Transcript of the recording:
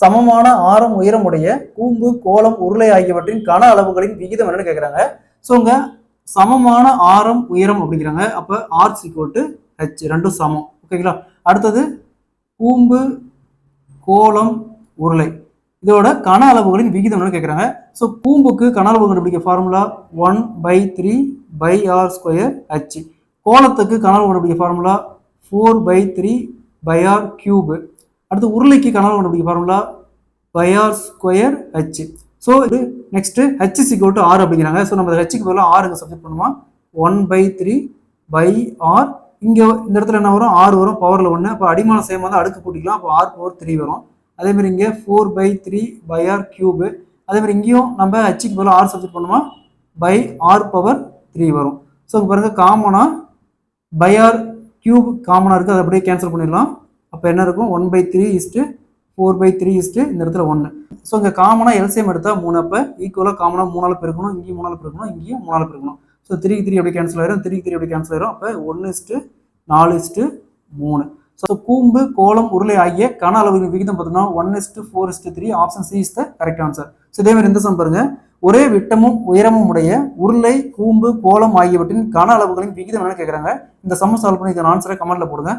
சமமான ஆரம் உயரம் உடைய கூம்பு கோளம் உருளை ஆகியவற்றின் கன அளவுகளின் விகிதம் என்னன்னு கேட்குறாங்க. ஸோ இங்கே சமமான ஆரம் உயரம் அப்படிங்கிறாங்க. அப்போ ஆர் ஈக்குவல் டு ஹெச், ரெண்டும் சமம். ஓகேங்களா. அடுத்தது கூம்பு கோளம் உருளை இதோட கன அளவுகளின் விகிதம் என்னன்னு கேட்குறாங்க. ஸோ கூம்புக்கு கன அளவு கண்டுபிடிக்க ஃபார்முலா 1/3/r²h. கோலத்துக்கு கன அளவு கண்டுபிடிக்க ஃபார்முலா 4/3/r³. அடுத்து உருளைக்கு கன அளவு கண்டுபிடிக்க ஃபார்முலா r²h. ஸோ இது நெக்ஸ்ட் h = r அப்படிங்கிறாங்க. ஸோ நம்ம ஹெச்சுக்கு பதிலாக ஆறுங்க சப்ஸ்டிட் பண்ணுமா. 1/3/r. இங்கே இந்த இடத்துல என்ன வரும், ஆறு வரும், பவரில் 1. அப்போ அடிமானம் சேமாக தான் அடுக்கு கூட்டிக்கலாம். அப்போ r⁴ வரும். அதேமாதிரி இங்கே 4/3/r³. அதேமாதிரி இங்கேயும் நம்ம ஹெச்சுக்கு பதிலாக ஆர் சப்ஸ்டிட் பண்ணுமா, r⁴ வரும். ஸோ இங்கே பாருங்க காமனாக r³ காமனாக இருக்குது, அதை அப்படியே கேன்சல் பண்ணிடலாம். அப்போ என்ன இருக்கும், 1/3/4/3 இந்த இடத்துல 1. ஸோ இங்கே காமனாக எல்சிஎம் எடுத்தால் 3. அப்போ ஈக்குவலாக காமனாக 3ஆல் பெருக்கணும், இங்கேயும் 3ஆல் பெருக்கணும், இங்கேயும் 3ஆல் பெருக்கணும். ஸோ 3 அப்படி கேன்சல் ஆயிரும், 3 அப்படி கேன்சல் ஆயிரும். அப்போ 1:4:3. ஸோ கூம்பு கோளம் உருளை ஆகிய கன அளவுகளின் விகிதம் பார்த்தோம்னா 1:4:3. Option C is the correct answer. So இதே மாதிரி இந்த சம் பாருங்க, ஒரே விட்டமும் உயரமும் உடைய உருளை கூம்பு கோளம் ஆகியவற்றின் கன அளவுகளின் விகிதம் என்னன்னு கேட்குறாங்க. இந்த சம் சால்வ் பண்ணி இதன் ஆன்சரை கமெண்ட்ல போடுங்க.